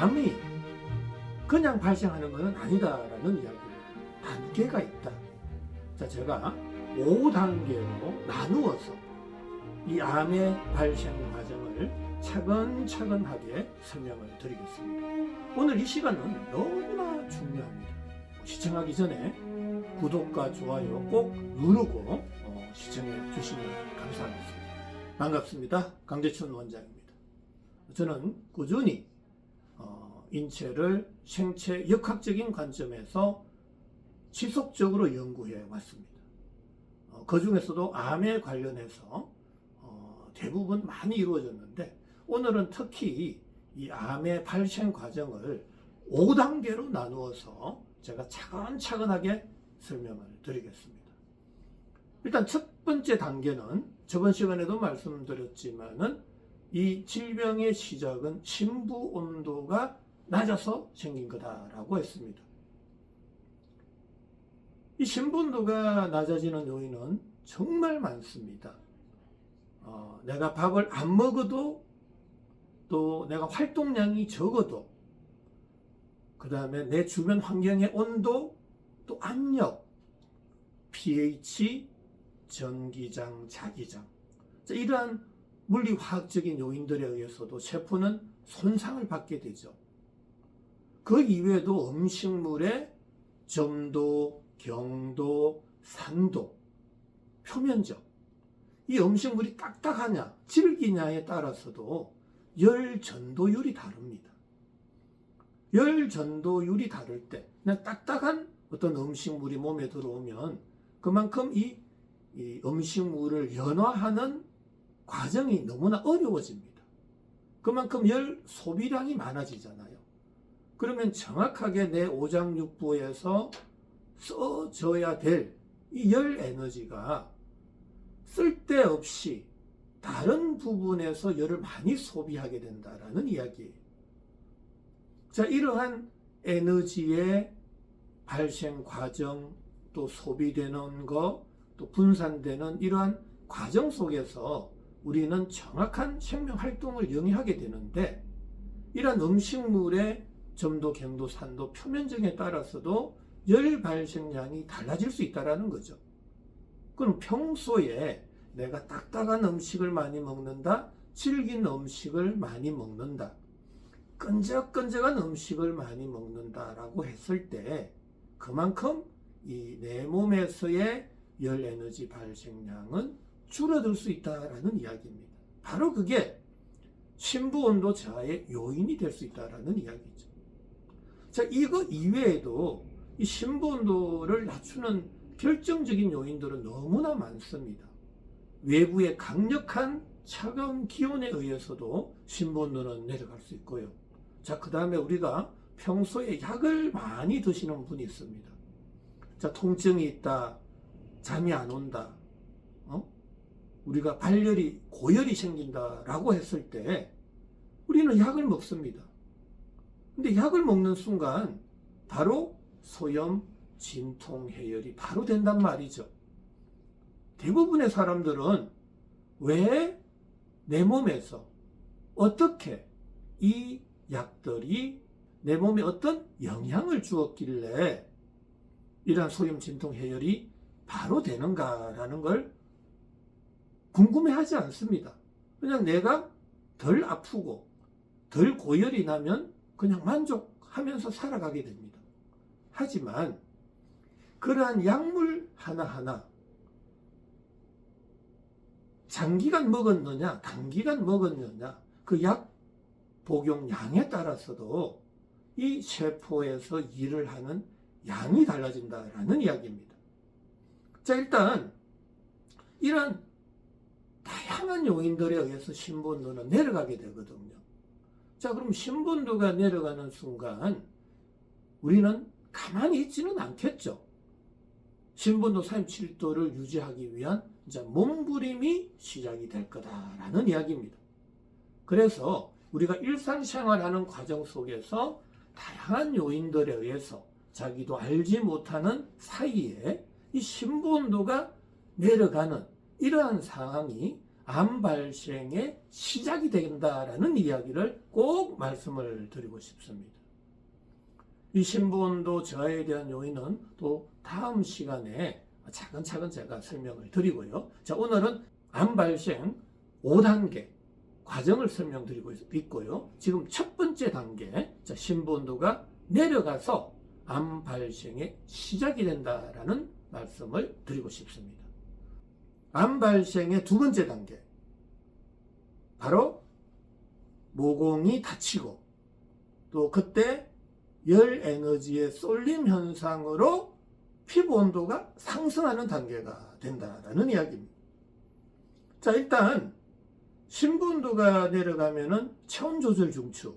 암이 그냥 발생하는 것은 아니다라는 이야기입니다. 단계가 있다. 자, 제가 5단계로 나누어서 이 암의 발생 과정을 차근차근하게 설명을 드리겠습니다. 오늘 이 시간은 너무나 중요합니다. 시청하기 전에 구독과 좋아요 꼭 누르고 시청해 주시면 감사하겠습니다. 반갑습니다. 강재춘 원장입니다. 저는 꾸준히 인체를 생체 역학적인 관점에서 지속적으로 연구해 왔습니다. 그 중에서도 암에 관련해서 대부분 많이 이루어졌는데, 오늘은 특히 이 암의 발생 과정을 5단계로 나누어서 제가 차근차근하게 설명을 드리겠습니다. 일단 첫 번째 단계는 저번 시간에도 말씀드렸지만은 이 질병의 시작은 심부 온도가 낮아서 생긴 거다라고 했습니다. 이 심부 온도가 낮아지는 요인은 정말 많습니다. 내가 밥을 안 먹어도, 또 내가 활동량이 적어도, 그 다음에 내 주변 환경의 온도, 또 압력, pH, 전기장, 자기장, 이러한 물리화학적인 요인들에 의해서도 세포는 손상을 받게 되죠. 그 이외에도 음식물의 점도, 경도, 산도, 표면적, 이 음식물이 딱딱하냐 질기냐에 따라서도 열 전도율이 다릅니다. 열 전도율이 다를 때 그냥 딱딱한 어떤 음식물이 몸에 들어오면 그만큼 이 음식물을 연화하는 과정이 너무나 어려워집니다. 그만큼 열 소비량이 많아지잖아요. 그러면 정확하게 내 오장육부에서 써져야 될 이 열 에너지가 쓸데없이 다른 부분에서 열을 많이 소비하게 된다라는 이야기예요. 자, 이러한 에너지의 발생 과정, 또 소비되는 것, 또 분산되는 이러한 과정 속에서 우리는 정확한 생명 활동을 영위하게 되는데, 이러한 음식물의 점도, 경도, 산도, 표면적에 따라서도 열 발생량이 달라질 수 있다는 거죠. 그럼 평소에 내가 딱딱한 음식을 많이 먹는다, 질긴 음식을 많이 먹는다, 끈적끈적한 음식을 많이 먹는다라고 했을 때 그만큼 이 내 몸에서의 열 에너지 발생량은 줄어들 수 있다라는 이야기입니다. 바로 그게 심부 온도 저하의 요인이 될 수 있다라는 이야기죠. 자, 이거 이외에도 이 심부 온도를 낮추는 결정적인 요인들은 너무나 많습니다. 외부의 강력한 차가운 기온에 의해서도 심부 온도는 내려갈 수 있고요. 자, 그 다음에 우리가 평소에 약을 많이 드시는 분이 있습니다. 자, 통증이 있다, 잠이 안 온다, 우리가 발열이, 고열이 생긴다라고 했을 때 우리는 약을 먹습니다. 근데 약을 먹는 순간 바로 소염, 진통, 해열이 바로 된단 말이죠. 대부분의 사람들은 왜 내 몸에서 어떻게 이 약들이 내 몸에 어떤 영향을 주었길래 이러한 소염, 진통, 해열이 바로 되는가라는 걸 궁금해하지 않습니다. 그냥 내가 덜 아프고 덜 고열이 나면 그냥 만족하면서 살아가게 됩니다. 하지만 그러한 약물 하나하나 장기간 먹었느냐 단기간 먹었느냐, 그 약 복용량에 따라서도 이 세포에서 일을 하는 양이 달라진다라는 이야기입니다. 자, 일단 이런 다양한 요인들에 의해서 심부온도는 내려가게 되거든요. 자, 그럼 심부온도가 내려가는 순간 우리는 가만히 있지는 않겠죠. 심부온도 37도를 유지하기 위한 이제 몸부림이 시작이 될 거다라는 이야기입니다. 그래서 우리가 일상생활하는 과정 속에서 다양한 요인들에 의해서 자기도 알지 못하는 사이에 이 심부온도가 내려가는 이러한 상황이 암 발생의 시작이 된다라는 이야기를 꼭 말씀을 드리고 싶습니다. 이 신부온도 저하에 대한 요인은 또 다음 시간에 차근차근 제가 설명을 드리고요. 자, 오늘은 암 발생 5단계 과정을 설명드리고 있고요. 지금 첫 번째 단계, 자, 신부온도가 내려가서 암 발생의 시작이 된다라는 말씀을 드리고 싶습니다. 암 발생의 두 번째 단계, 바로 모공이 닫히고 또 그때 열 에너지의 쏠림 현상으로 피부 온도가 상승하는 단계가 된다라는 이야기입니다. 자, 일단 신부 온도가 내려가면은 체온 조절 중추,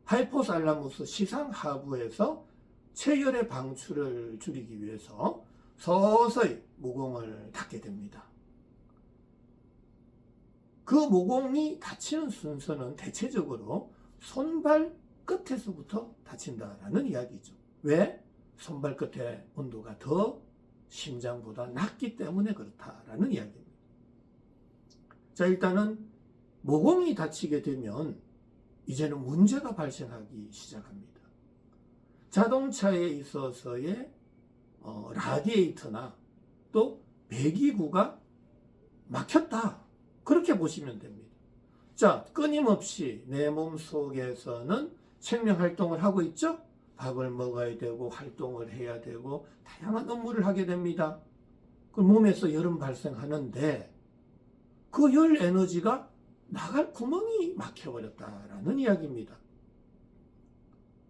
하이포살라무스 시상 하부에서 체열의 방출을 줄이기 위해서 서서히 모공을 닫게 됩니다. 그 모공이 닫히는 순서는 대체적으로 손발 끝에서부터 닫힌다라는 이야기죠. 왜? 손발 끝의 온도가 더 심장보다 낮기 때문에 그렇다라는 이야기입니다. 자, 일단은 모공이 닫히게 되면 이제는 문제가 발생하기 시작합니다. 자동차에 있어서의 라디에이터나 또 배기구가 막혔다, 그렇게 보시면 됩니다. 자, 끊임없이 내 몸 속에서는 생명 활동을 하고 있죠? 밥을 먹어야 되고 활동을 해야 되고 다양한 업무를 하게 됩니다. 그 몸에서 열은 발생하는데 그 열 에너지가 나갈 구멍이 막혀버렸다라는 이야기입니다.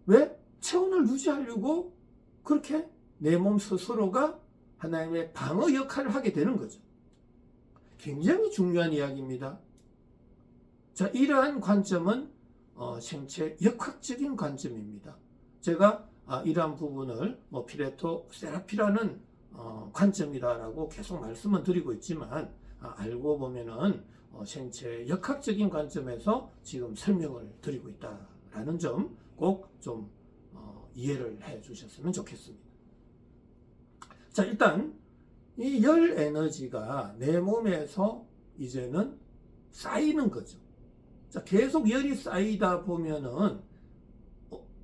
왜? 체온을 유지하려고 그렇게 내 몸 스스로가 하나님의 방어 역할을 하게 되는 거죠. 굉장히 중요한 이야기입니다. 자, 이러한 관점은 생체 역학적인 관점입니다. 제가 이러한 부분을 피레토 세라피라는 관점이다라고 계속 말씀을 드리고 있지만 알고 보면은 생체 역학적인 관점에서 지금 설명을 드리고 있다라는 점 꼭 좀 이해를 해 주셨으면 좋겠습니다. 자, 일단 이 열 에너지가 내 몸에서 이제는 쌓이는 거죠. 자, 계속 열이 쌓이다 보면은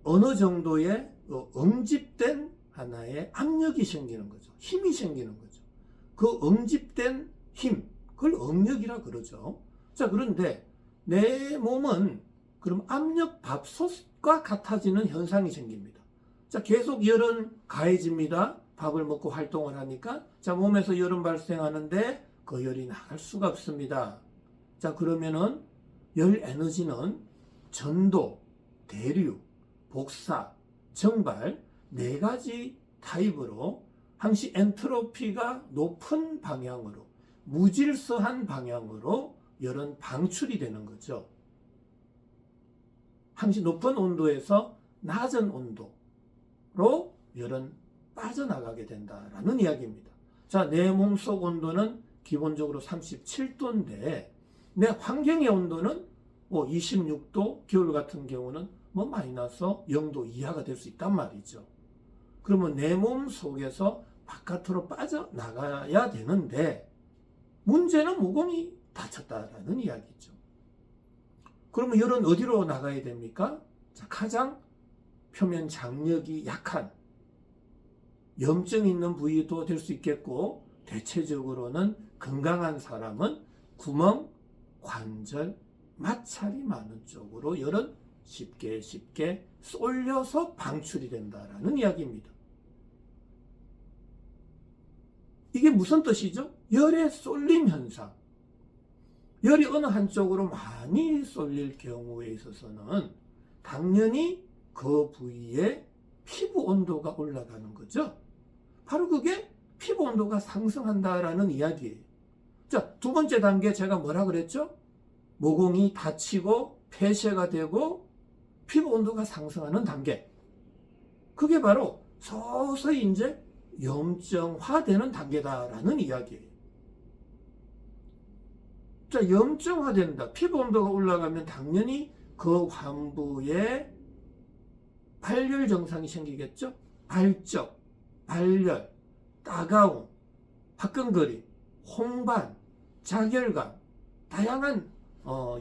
어느 정도의 응집된 하나의 압력이 생기는 거죠. 힘이 생기는 거죠. 그 응집된 힘, 그걸 응력이라 그러죠. 자, 그런데 내 몸은 그럼 압력 밥솥과 같아지는 현상이 생깁니다. 자, 계속 열은 가해집니다. 밥을 먹고 활동을 하니까. 자, 몸에서 열은 발생하는데 그 열이 나갈 수가 없습니다. 자, 그러면은 열 에너지는 전도, 대류, 복사, 정발 네 가지 타입으로 항시 엔트로피가 높은 방향으로, 무질서한 방향으로 열은 방출이 되는 거죠. 항시 높은 온도에서 낮은 온도로 열은 빠져나가게 된다라는 이야기입니다. 자, 내 몸속 온도는 기본적으로 37도인데 내 환경의 온도는 26도, 겨울 같은 경우는 마이너스 0도 이하가 될 수 있단 말이죠. 그러면 내 몸 속에서 바깥으로 빠져나가야 되는데 문제는 모공이 닫혔다라는 이야기죠. 그러면 열은 어디로 나가야 됩니까? 자, 가장 표면 장력이 약한 염증 있는 부위도 될 수 있겠고 대체적으로는 건강한 사람은 구멍, 관절, 마찰이 많은 쪽으로 열은 쉽게 쏠려서 방출이 된다라는 이야기입니다. 이게 무슨 뜻이죠? 열의 쏠림 현상. 열이 어느 한쪽으로 많이 쏠릴 경우에 있어서는 당연히 그 부위에 피부 온도가 올라가는 거죠. 바로 그게 피부 온도가 상승한다라는 이야기예요. 자, 두 번째 단계 제가 뭐라 그랬죠? 모공이 닫히고 폐쇄가 되고 피부 온도가 상승하는 단계. 그게 바로 서서히 이제 염증화되는 단계다라는 이야기예요. 자, 염증화된다. 피부 온도가 올라가면 당연히 그 환부에 발열 증상이 생기겠죠? 발적, 발열, 따가움, 화끈거림, 홍반, 자결감, 다양한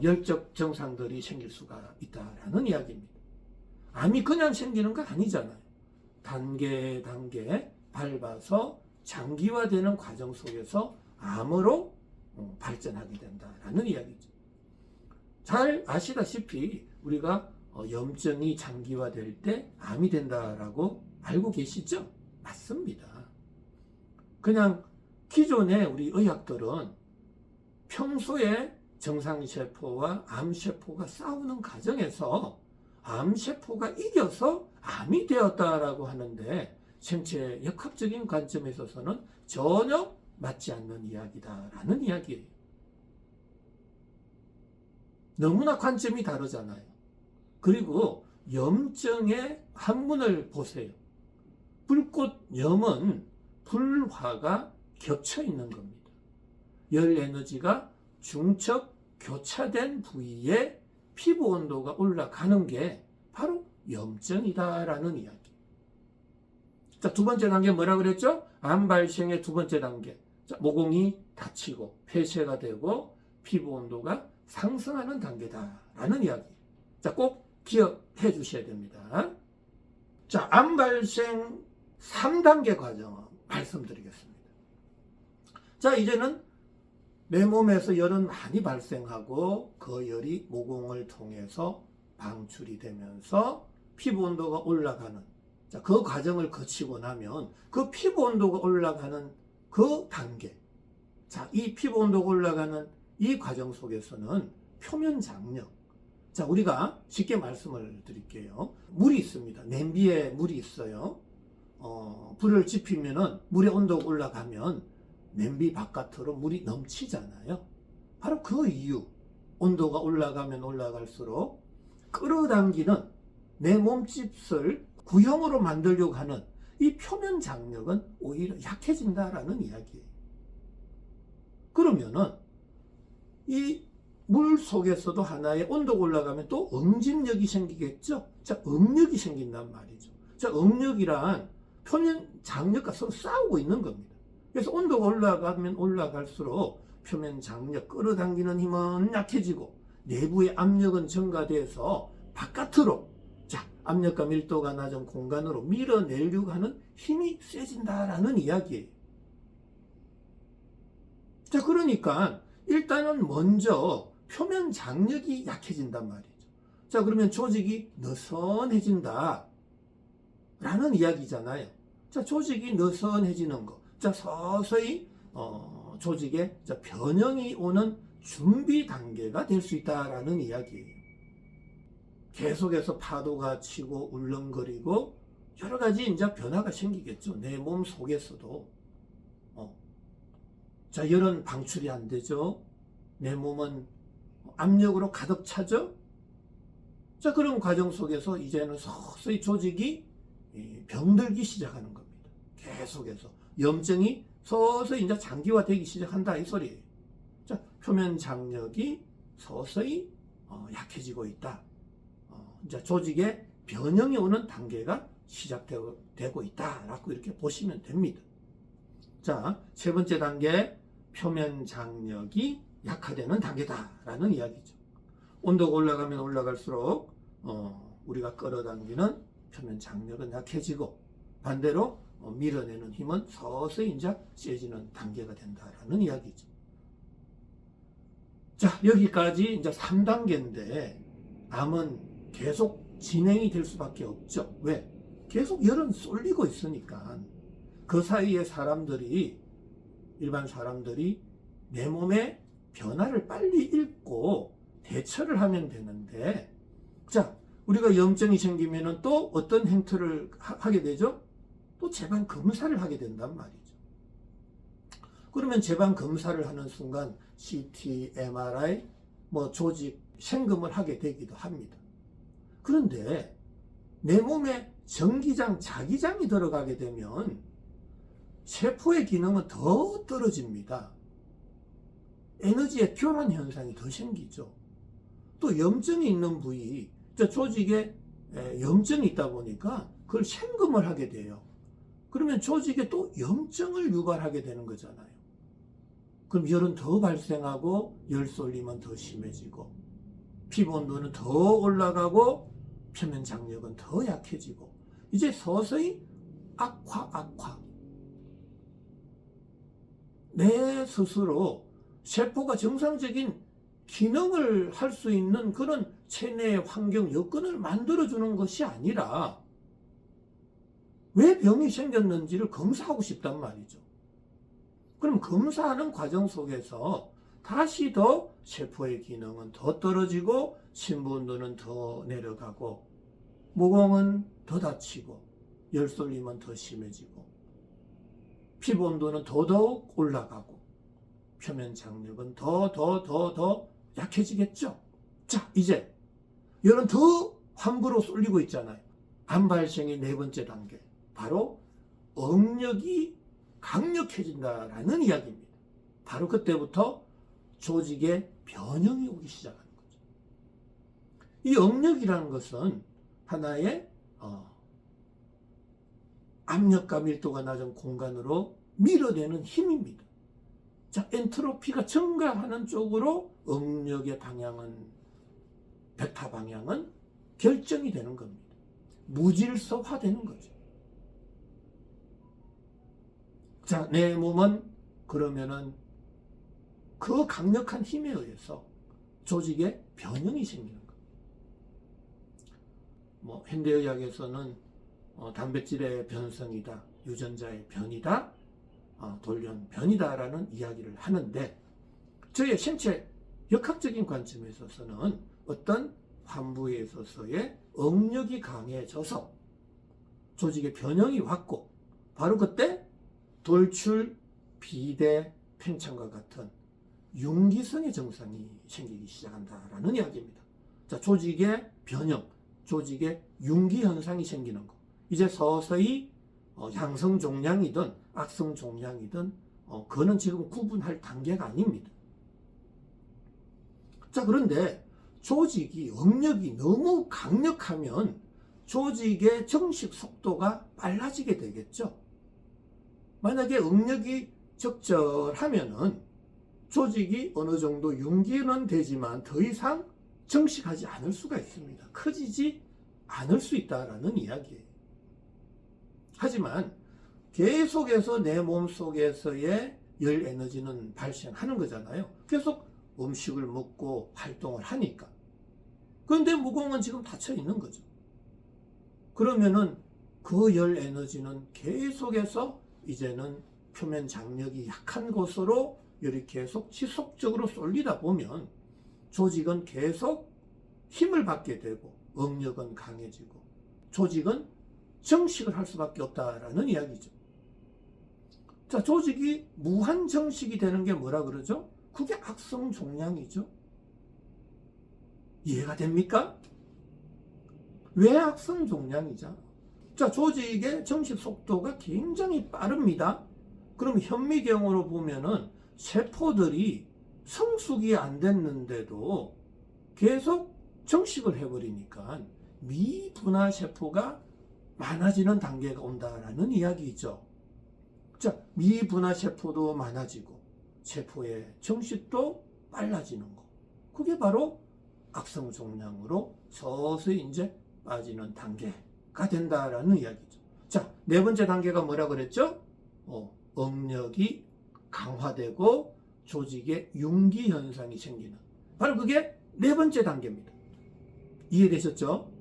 열적 증상들이 생길 수가 있다라는 이야기입니다. 암이 그냥 생기는 거 아니잖아요. 단계 밟아서 장기화되는 과정 속에서 암으로 발전하게 된다라는 이야기죠. 잘 아시다시피 우리가 염증이 장기화될 때 암이 된다라고 알고 계시죠? 맞습니다. 그냥 기존의 우리 의학들은 평소에 정상세포와 암세포가 싸우는 과정에서 암세포가 이겨서 암이 되었다라고 하는데 생체 역학적인 관점에 있어서는 전혀 맞지 않는 이야기다라는 이야기예요. 너무나 관점이 다르잖아요. 그리고 염증의 한문을 보세요. 불꽃염은 불화가 겹쳐 있는 겁니다. 열 에너지가 중첩 교차된 부위에 피부 온도가 올라가는 게 바로 염증이다라는 이야기. 자, 두 번째 단계 뭐라 그랬죠? 암 발생의 두 번째 단계. 자, 모공이 닫히고 폐쇄가 되고 피부 온도가 상승하는 단계다라는 이야기. 자, 꼭 기억해 주셔야 됩니다. 자, 암 발생 3단계 과정 말씀드리겠습니다. 자, 이제는 내 몸에서 열은 많이 발생하고 그 열이 모공을 통해서 방출이 되면서 피부 온도가 올라가는, 자, 그 과정을 거치고 나면 그 피부 온도가 올라가는 그 단계, 자, 이 피부 온도가 올라가는 이 과정 속에서는 표면 장력, 자, 우리가 쉽게 말씀을 드릴게요. 물이 있습니다. 냄비에 물이 있어요. 불을 지피면은 물의 온도가 올라가면 냄비 바깥으로 물이 넘치잖아요. 바로 그 이유, 온도가 올라가면 올라갈수록 끌어당기는 내 몸집을 구형으로 만들려고 하는 이 표면 장력은 오히려 약해진다라는 이야기예요. 그러면은 이 물 속에서도 하나의 온도가 올라가면 또 응집력이 생기겠죠. 자, 응력이 생긴단 말이죠. 자, 응력이란 표면 장력과 서로 싸우고 있는 겁니다. 그래서 온도가 올라가면 올라갈수록 표면 장력, 끌어당기는 힘은 약해지고 내부의 압력은 증가돼서 바깥으로, 자, 압력과 밀도가 낮은 공간으로 밀어내려고 하는 힘이 세진다라는 이야기예요. 자, 그러니까 일단은 먼저 표면 장력이 약해진단 말이죠. 자, 그러면 조직이 느슨해진다 라는 이야기잖아요. 자, 조직이 느슨해지는 거, 자, 서서히 조직에 변형이 오는 준비 단계가 될 수 있다라는 이야기예요. 계속해서 파도가 치고 울렁거리고 여러 가지 이제 변화가 생기겠죠. 내 몸 속에서도. 자, 열은 방출이 안 되죠. 내 몸은 압력으로 가득 차죠. 자, 그런 과정 속에서 이제는 서서히 조직이 병들기 시작하는 겁니다. 계속해서 염증이 서서히 이제 장기화되기 시작한다 이 소리예요. 자, 표면 장력이 서서히 약해지고 있다. 이제 조직에 변형이 오는 단계가 시작되고 있다라고 이렇게 보시면 됩니다. 자, 세 번째 단계, 표면 장력이 약화되는 단계다라는 이야기죠. 온도가 올라가면 올라갈수록 우리가 끌어당기는 표면 장력은 약해지고 반대로 밀어내는 힘은 서서히 이제 세지는 단계가 된다라는 이야기죠. 자, 여기까지 이제 3단계인데 암은 계속 진행이 될 수밖에 없죠. 왜? 계속 열은 쏠리고 있으니까. 그 사이에 일반 사람들이 내 몸의 변화를 빨리 읽고 대처를 하면 되는데, 자, 우리가 염증이 생기면은 또 어떤 행태를 하게 되죠? 또 제방 검사를 하게 된단 말이죠. 그러면 제방 검사를 하는 순간 CT, MRI, 조직 생검을 하게 되기도 합니다. 그런데 내 몸에 전기장, 자기장이 들어가게 되면 세포의 기능은 더 떨어집니다. 에너지의 교란 현상이 더 생기죠. 또 염증이 있는 부위, 조직에 염증이 있다 보니까 그걸 생검을 하게 돼요. 그러면 조직에 또 염증을 유발하게 되는 거잖아요. 그럼 열은 더 발생하고 열 쏠림은 더 심해지고 피부 온도는 더 올라가고 표면 장력은 더 약해지고 이제 서서히 악화. 내 스스로 세포가 정상적인 기능을 할 수 있는 그런 체내 환경 여건을 만들어주는 것이 아니라 왜 병이 생겼는지를 검사하고 싶단 말이죠. 그럼 검사하는 과정 속에서 다시 더 세포의 기능은 더 떨어지고 심부 온도는 더 내려가고 모공은 더 다치고 열 쏠림은 더 심해지고 피부 온도는 더더욱 올라가고 표면 장력은 더 약해지겠죠. 자, 이제 열은 더 환부로 쏠리고 있잖아요. 암 발생의 네 번째 단계, 바로 억력이 강력해진다라는 이야기입니다. 바로 그때부터 조직의 변형이 오기 시작하는 거죠. 이 억력이라는 것은 하나의 압력과 밀도가 낮은 공간으로 밀어내는 힘입니다. 자, 엔트로피가 증가하는 쪽으로 억력의 방향은, 베타 방향은 결정이 되는 겁니다. 무질서화되는 거죠. 자, 내 몸은 그러면은 그 강력한 힘에 의해서 조직에 변형이 생기는 거예요. 현대의학에서는 단백질의 변성이다, 유전자의 변이다, 돌연 변이다라는 이야기를 하는데 저의 생체 역학적인 관점에 있어서는 어떤 환부에 있어서의 억력이 강해져서 조직의 변형이 왔고 바로 그때 돌출, 비대, 팽창과 같은 융기성의 증상이 생기기 시작한다라는 이야기입니다. 자, 조직의 변형, 조직의 융기 현상이 생기는 거. 이제 서서히 양성 종양이든 악성 종양이든 그거는 지금 구분할 단계가 아닙니다. 자, 그런데 조직이 억력이 너무 강력하면 조직의 정식 속도가 빨라지게 되겠죠. 만약에 억력이 적절하면은 조직이 어느 정도 융기는 되지만 더 이상 정식하지 않을 수가 있습니다. 커지지 않을 수 있다라는 이야기예요. 하지만 계속해서 내 몸속에서의 열 에너지는 발생하는 거잖아요. 계속 음식을 먹고 활동을 하니까. 그런데 모공은 지금 닫혀 있는 거죠. 그러면은 그 열 에너지는 계속해서 이제는 표면 장력이 약한 곳으로 열이 계속 지속적으로 쏠리다 보면 조직은 계속 힘을 받게 되고 억력은 강해지고 조직은 정식을 할 수밖에 없다라는 이야기죠. 자, 조직이 무한 정식이 되는 게 뭐라 그러죠? 그게 악성 종양이죠. 이해가 됩니까? 왜 악성 종양이죠? 자, 조직의 정식 속도가 굉장히 빠릅니다. 그럼 현미경으로 보면은 세포들이 성숙이 안 됐는데도 계속 정식을 해버리니까 미분화 세포가 많아지는 단계가 온다라는 이야기죠. 자, 미분화 세포도 많아지고 세포의 정식도 빨라지는 거. 그게 바로 악성 종양으로 서서히 이제 빠지는 단계가 된다라는 이야기죠. 자, 네 번째 단계가 뭐라 그랬죠? 억력이 강화되고 조직의 융기 현상이 생기는, 바로 그게 네 번째 단계입니다. 이해되셨죠?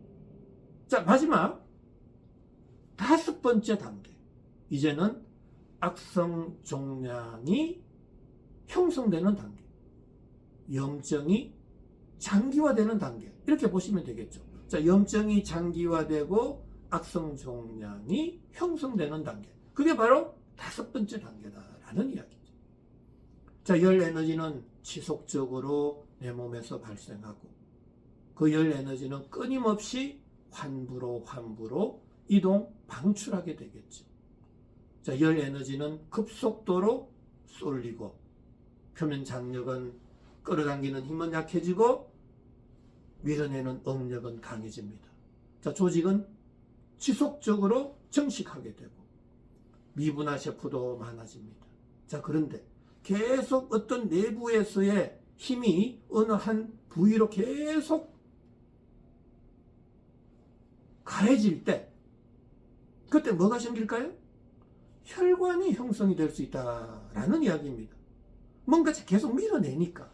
자, 마지막 다섯 번째 단계. 이제는 악성 종양이 형성되는 단계. 염증이 장기화되는 단계. 이렇게 보시면 되겠죠. 자, 염증이 장기화되고 악성 종양이 형성되는 단계. 그게 바로 다섯 번째 단계다라는 이야기죠. 자, 열 에너지는 지속적으로 내 몸에서 발생하고 그 열 에너지는 끊임없이 환부로 이동, 방출하게 되겠죠. 자, 열 에너지는 급속도로 쏠리고 표면 장력은 끌어당기는 힘은 약해지고 밀어내는 억력은 강해집니다. 자, 조직은 지속적으로 정식하게 되고 미분화 세포도 많아집니다. 자, 그런데 계속 어떤 내부에서의 힘이 어느 한 부위로 계속 가해질 때, 그때 뭐가 생길까요? 혈관이 형성이 될 수 있다라는 이야기입니다. 뭔가 계속 밀어내니까.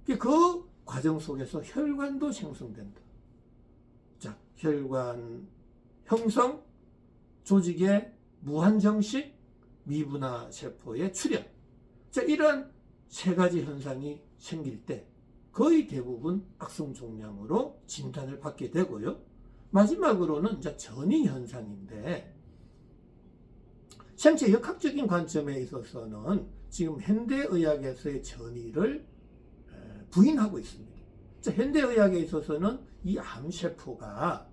그 과정 속에서 혈관도 생성된다. 자, 혈관 형성, 조직의 무한정식, 미분화 세포의 출현. 자, 이런 세 가지 현상이 생길 때 거의 대부분 악성종양으로 진단을 받게 되고요. 마지막으로는 이제 전이 현상인데, 생체 역학적인 관점에 있어서는 지금 현대의학에서의 전이를 부인하고 있습니다. 자, 현대의학에 있어서는 이 암세포가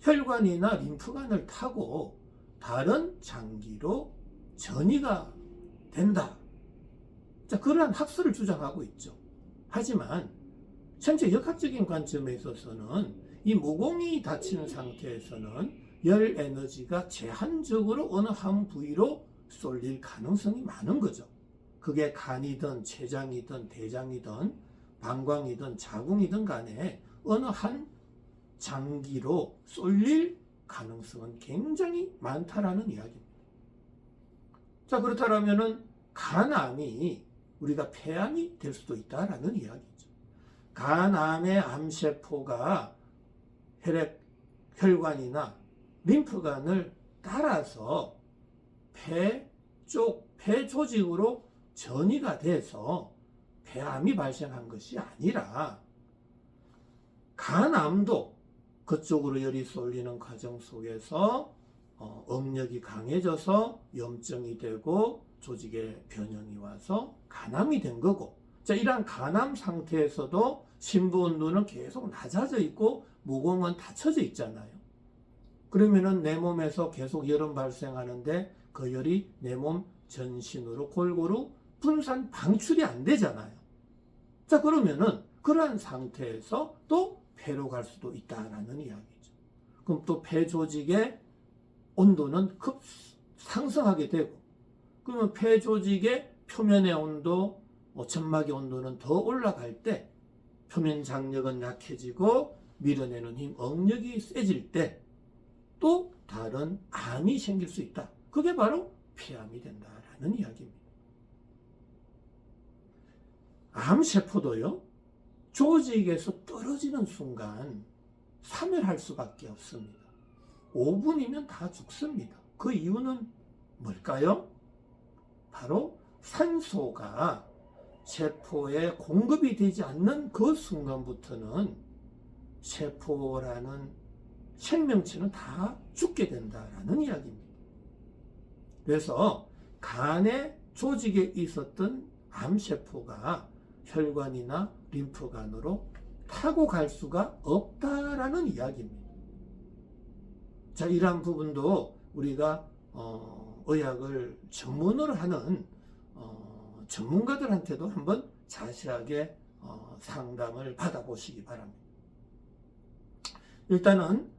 혈관이나 림프관을 타고 다른 장기로 전이가 된다. 자, 그러한 학설을 주장하고 있죠. 하지만 생체 역학적인 관점에 있어서는 이 모공이 닫히는 상태에서는 열 에너지가 제한적으로 어느 한 부위로 쏠릴 가능성이 많은 거죠. 그게 간이든 췌장이든 대장이든 방광이든 자궁이든 간에 어느 한 장기로 쏠릴 가능성은 굉장히 많다라는 이야기입니다. 자, 그렇다면은 간암이 우리가 폐암이 될 수도 있다라는 이야기죠. 간암의 암세포가 혈관이나 림프관을 따라서 폐 조직으로 전이가 돼서 폐암이 발생한 것이 아니라, 간암도 그쪽으로 열이 쏠리는 과정 속에서 응력이 강해져서 염증이 되고 조직에 변형이 와서 간암이 된 거고, 자, 이러한 간암 상태에서도 심부 온도는 계속 낮아져 있고 모공은 닫혀져 있잖아요. 그러면은 내 몸에서 계속 열은 발생하는데 그 열이 내 몸 전신으로 골고루 분산 방출이 안 되잖아요. 자, 그러면은 그러한 상태에서 또 폐로 갈 수도 있다라는 이야기죠. 그럼 또 폐 조직의 온도는 급 상승하게 되고, 그러면 폐 조직의 표면의 온도, 점막의 온도는 더 올라갈 때 표면 장력은 약해지고 밀어내는 힘, 응력이 세질 때 또 다른 암이 생길 수 있다. 그게 바로 폐암이 된다라는 이야기입니다. 암세포도요, 조직에서 떨어지는 순간 사멸할 수밖에 없습니다. 5분이면 다 죽습니다. 그 이유는 뭘까요? 바로 산소가 세포에 공급이 되지 않는 그 순간부터는 세포라는 생명체는 다 죽게 된다라는 이야기입니다. 그래서 간의 조직에 있었던 암세포가 혈관이나 림프관으로 타고 갈 수가 없다라는 이야기입니다. 자, 이러한 부분도 우리가 의학을 전문으로 하는 전문가들한테도 한번 자세하게 상담을 받아보시기 바랍니다. 일단은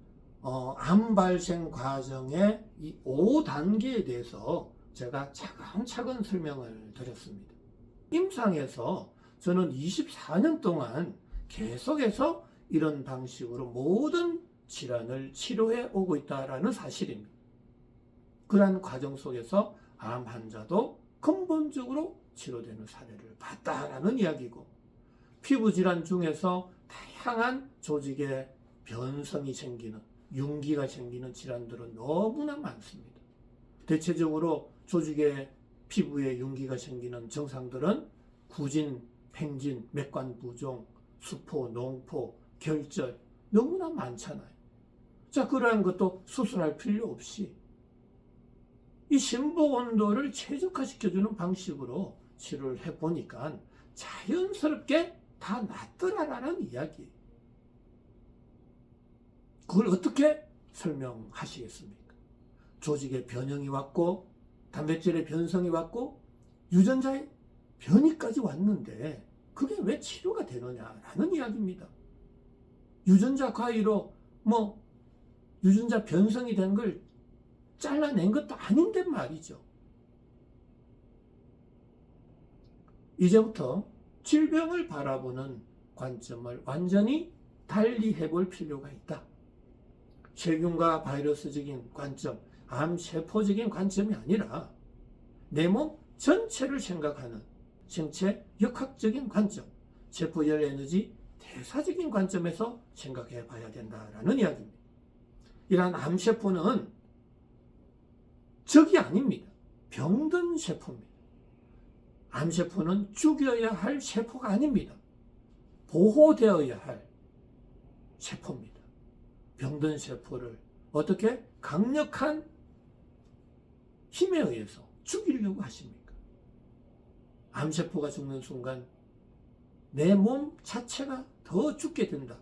암 발생 과정의 이 5단계에 대해서 제가 차근차근 설명을 드렸습니다. 임상에서 저는 24년 동안 계속해서 이런 방식으로 모든 질환을 치료해 오고 있다는 사실입니다. 그러한 과정 속에서 암 환자도 근본적으로 치료되는 사례를 봤다라는 이야기고, 피부질환 중에서 다양한 조직의 변성이 생기는, 융기가 생기는 질환들은 너무나 많습니다. 대체적으로 조직의 피부에 융기가 생기는 증상들은 구진, 팽진, 맥관 부종, 수포, 농포, 결절 너무나 많잖아요. 자, 그러한 것도 수술할 필요 없이 이 심부 온도를 최적화시켜주는 방식으로 치료를 해보니까 자연스럽게 다 낫더라라는 이야기. 그걸 어떻게 설명하시겠습니까? 조직의 변형이 왔고, 단백질의 변성이 왔고, 유전자의 변이까지 왔는데 그게 왜 치료가 되느냐라는 이야기입니다. 유전자 가위로 유전자 변성이 된 걸 잘라낸 것도 아닌데 말이죠. 이제부터 질병을 바라보는 관점을 완전히 달리 해볼 필요가 있다. 세균과 바이러스적인 관점, 암세포적인 관점이 아니라 내 몸 전체를 생각하는 생체 역학적인 관점, 세포열 에너지 대사적인 관점에서 생각해 봐야 된다라는 이야기입니다. 이러한 암세포는 적이 아닙니다. 병든 세포입니다. 암세포는 죽여야 할 세포가 아닙니다. 보호되어야 할 세포입니다. 병든 세포를 어떻게 강력한 힘에 의해서 죽이려고 하십니까? 암세포가 죽는 순간 내 몸 자체가 더 죽게 된다.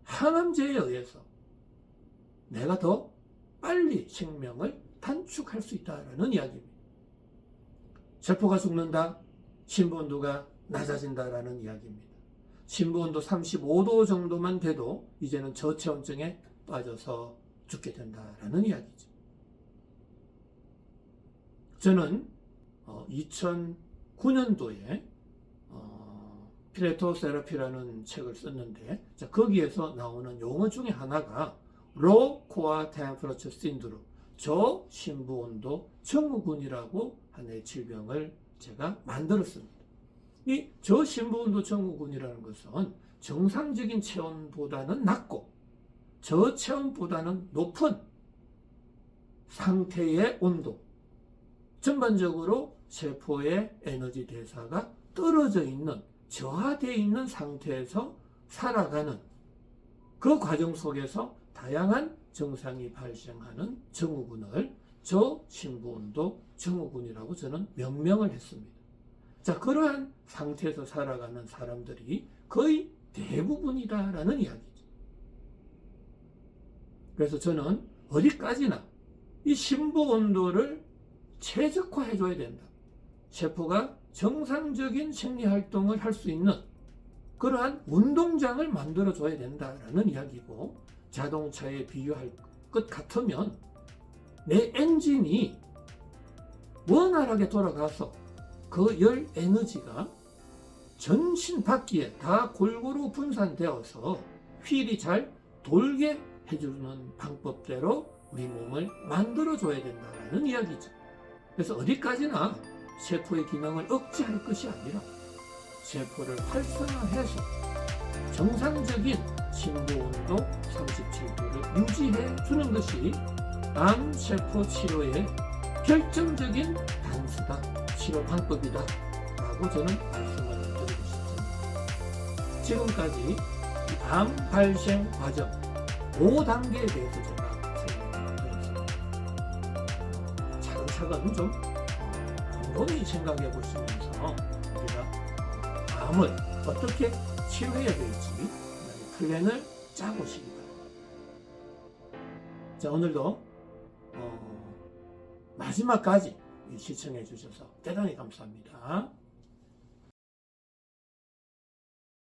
항암제에 의해서 내가 더 빨리 생명을 단축할 수 있다는 이야기입니다. 세포가 죽는다, 심부온도가 낮아진다라는 이야기입니다. 심부온도 35도 정도만 돼도 이제는 저체온증에 빠져서 죽게 된다라는 이야기죠. 저는 2009년도에 피레토 세라피라는 책을 썼는데, 거기에서 나오는 용어 중에 하나가 Low Core Temperature Syndrome, 저심부온도 증후군이라고 하나의 질병을 제가 만들었습니다. 이 저심부온도 증후군이라는 것은 정상적인 체온보다는 낮고 저체온보다는 높은 상태의 온도, 전반적으로 세포의 에너지 대사가 떨어져 있는, 저하되어 있는 상태에서 살아가는 그 과정 속에서 다양한 증상이 발생하는 증후군을 저심부온도 증후군이라고 저는 명명을 했습니다. 자, 그러한 상태에서 살아가는 사람들이 거의 대부분이다라는 이야기죠. 그래서 저는 어디까지나 이 심부온도를 최적화해줘야 된다. 세포가 정상적인 생리활동을 할 수 있는 그러한 운동장을 만들어줘야 된다라는 이야기고, 자동차에 비유할 것 같으면 내 엔진이 원활하게 돌아가서 그 열 에너지가 전신 바퀴에 다 골고루 분산되어서 휠이 잘 돌게 해주는 방법대로 우리 몸을 만들어줘야 된다는 이야기죠. 그래서 어디까지나 세포의 기능을 억제할 것이 아니라 세포를 활성화해서 정상적인 심부온도 37도를 유지해 주는 것이 암세포 치료의 결정적인 단수다, 치료 방법이다 라고 저는 말씀을 드리고 싶습니다. 지금까지 암 발생 과정 5단계에 대해서 제가 설명을 드렸습니다. 차근차근 좀 곰곰이 생각해 보시면서 우리가 암을 어떻게 치료해야 될지 플랜을 짜보시기 바랍니다. 자, 오늘도 마지막까지 시청해 주셔서 대단히 감사합니다.